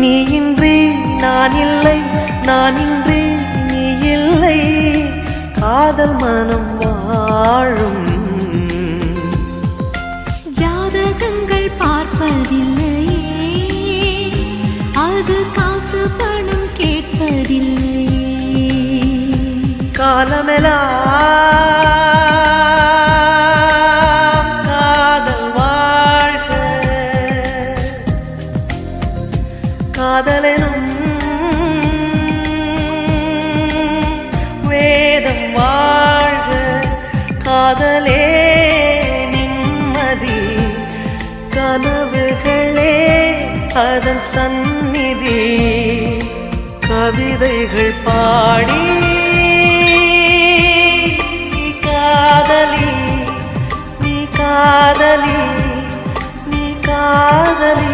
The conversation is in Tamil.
நீ இன்றி நான் இல்லை, நான் இன்றி நீ இல்லை, காதல் மனம் வாழும். ஜாதகங்கள் பார்ப்பதில்லையே, அது காசு பணம் கேட்பதில்லையே. காலமெல்லாம் காதல் வாழ்க, காதலெனும் வேதம் வாழ்க, காதலே நிம்மதி, கனவுகளே அதன் சந்நிதி, கவிதைகள் பாடி நீ காதலி, நீ காதலி, நீ காதலி.